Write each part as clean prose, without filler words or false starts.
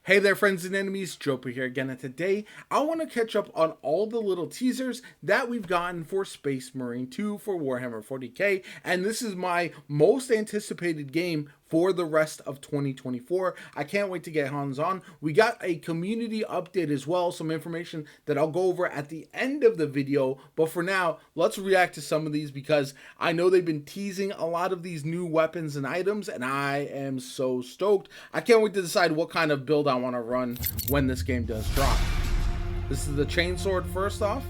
Hey there, friends and enemies, Jopa here again, and today I want to catch up on all the little teasers that we've gotten for Space Marine 2 for Warhammer 40K, and this is my most anticipated game for the rest of 2024. I can't wait to get hands-on. We got a community update as well, some information that I'll go over at the end of the video, but for now, let's react to some of these because I know they've been teasing a lot of these new weapons and items, and I am so stoked. I can't wait to decide what kind of build I want to run when this game does drop. This is the chainsword first off.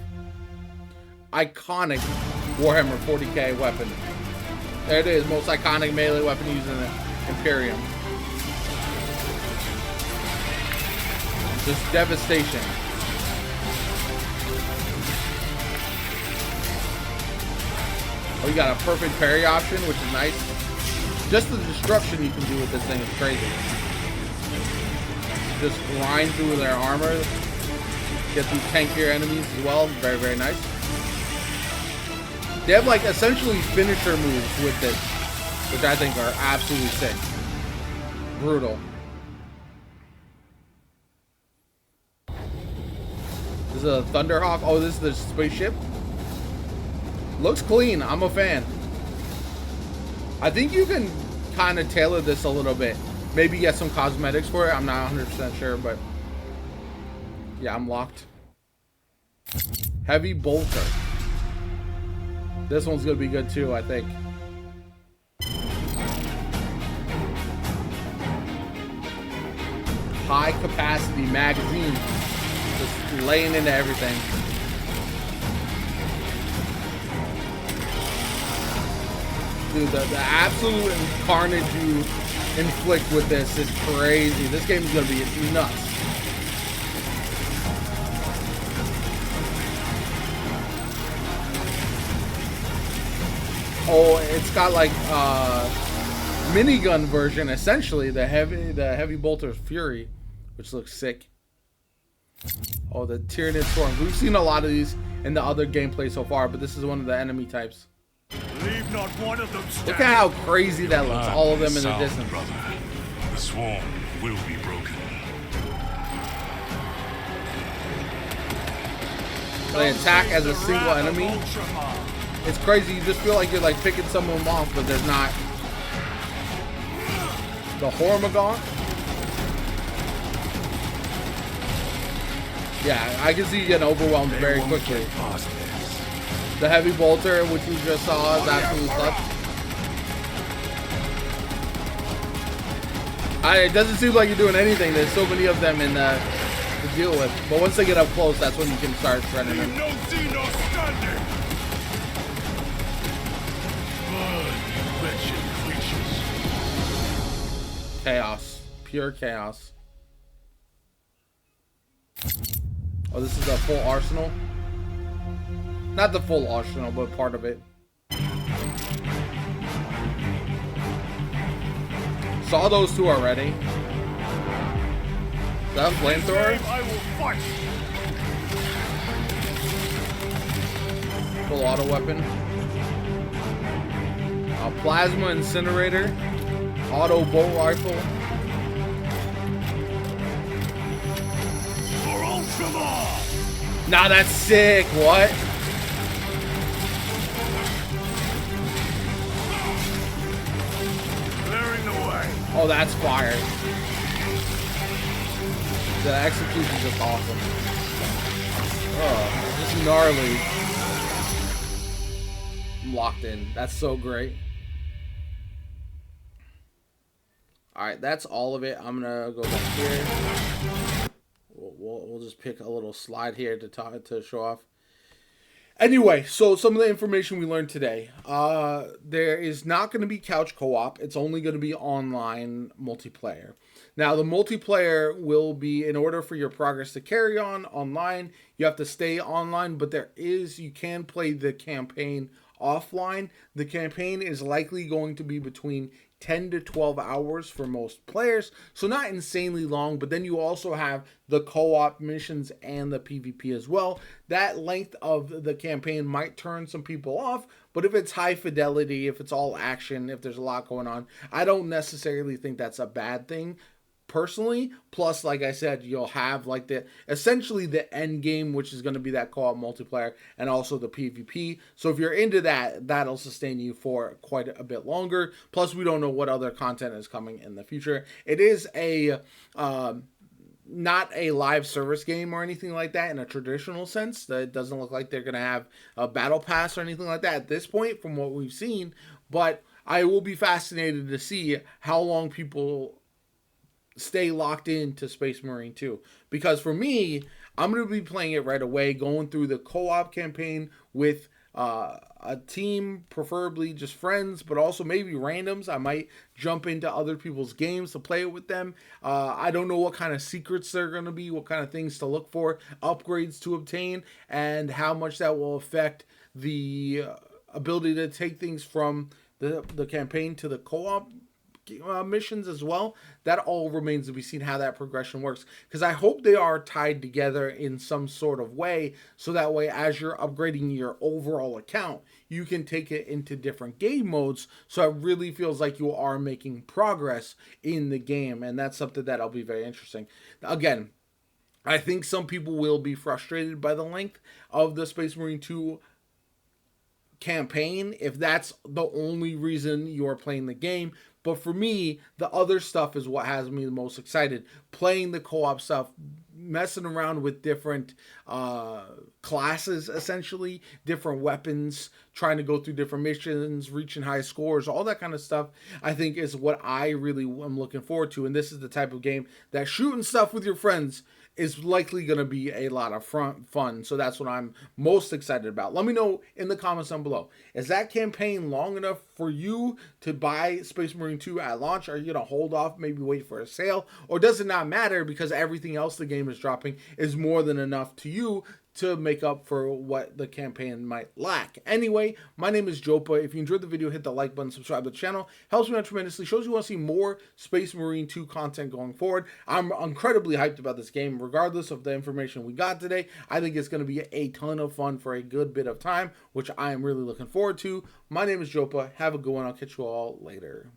Iconic Warhammer 40K weapon. There it is, most iconic melee weapon used in the Imperium. Just devastation. Oh, you got a perfect parry option, which is nice. Just the destruction you can do with this thing is crazy. Just grind through their armor. Get through tankier enemies as well. Very, very nice. They have like essentially finisher moves with this, which I think are absolutely sick. Brutal. This is a Thunderhawk. Oh, this is the spaceship. Looks clean. I'm a fan. I think you can kind of tailor this a little bit. Maybe get some cosmetics for it. I'm not 100% sure, but yeah, I'm locked. Heavy bolter. This one's gonna be good too, I think. High capacity magazine. Just laying into everything. Dude, the absolute carnage you inflict with this is crazy. This game is gonna be nuts. Oh, it's got like minigun version, essentially the heavy bolter's fury, which looks sick. Oh, the Tyranid storm. We've seen a lot of these in the other gameplay so far, but this is one of the enemy types. Leave not one of them stand. Look at how crazy that looks. All of them in the distance. Brother. The swarm will be broken. They attack as a single enemy. It's crazy. You just feel like you're like picking some of them off, but there's not. The Hormagaunt. Yeah, I can see you getting overwhelmed very quickly. The heavy bolter, which we just saw, is absolutely clutch. It doesn't seem like you're doing anything. There's so many of them in to deal with. But once they get up close, that's when you can start shredding them. Chaos. Pure chaos. Oh, this is a full arsenal? Not the full arsenal, but part of it. Saw those two already. Is that a flamethrower? Full auto weapon. A plasma incinerator. Auto bolt rifle. For Ultramar! Nah, that's sick. What? Clearing the way. Oh, that's fire. The execution is just awesome. Oh, this is gnarly. I'm locked in. That's so great. Alright, that's all of it. I'm gonna go back here. We'll just pick a little slide here to show off. Anyway, so some of the information we learned today. There is not going to be couch co-op. It's only going to be online multiplayer. Now, the multiplayer will be, in order for your progress to carry on online, you have to stay online, but you can play the campaign offline. The campaign is likely going to be between 10 to 12 hours for most players, so not insanely long, but then you also have the co-op missions and the PvP as well. That length of the campaign might turn some people off, but if it's high fidelity, if it's all action, if there's a lot going on, I don't necessarily think that's a bad thing. personally. Plus, like I said, you'll have like essentially the end game, which is going to be that co-op multiplayer and also the PvP. So if you're into that, that'll sustain you for quite a bit longer. Plus, we don't know what other content is coming in the future. It is a not a live service game or anything like that in a traditional sense. That doesn't look like they're going to have a battle pass or anything like that at this point from what we've seen. But I will be fascinated to see how long people stay locked into Space Marine 2. Because for me, I'm going to be playing it right away, going through the co-op campaign with a team, preferably just friends, but also maybe randoms. I might jump into other people's games to play it with them. I don't know what kind of secrets they're going to be, what kind of things to look for, upgrades to obtain, and how much that will affect the ability to take things from the campaign to the co-op missions as well. That all remains to be seen how that progression works, because I hope they are tied together in some sort of way, so that way as you're upgrading your overall account, you can take it into different game modes, so it really feels like you are making progress in the game. And that's something that'll be very interesting. Again, I think some people will be frustrated by the length of the Space Marine 2 campaign if that's the only reason you're playing the game. But for me, the other stuff is what has me the most excited. Playing the co-op stuff, messing around with different classes, essentially, different weapons, trying to go through different missions, reaching high scores, all that kind of stuff, I think is what I really am looking forward to. And this is the type of game that shooting stuff with your friends is likely going to be a lot of fun. So that's what I'm most excited about. Let me know in the comments down below. Is that campaign long enough for you to buy Space Marine 2 at launch? Are you going to hold off, maybe wait for a sale? Or does it not matter because everything else the game is dropping is more than enough to you to make up for what the campaign might lack? Anyway, my name is Jopa. If you enjoyed the video, hit the like button, subscribe to the channel. Helps me out tremendously. Shows you want to see more Space Marine 2 content going forward. I'm incredibly hyped about this game, regardless of the information we got today. I think it's going to be a ton of fun for a good bit of time, which I am really looking forward to. My name is Jopa. Have a good one. I'll catch you all later.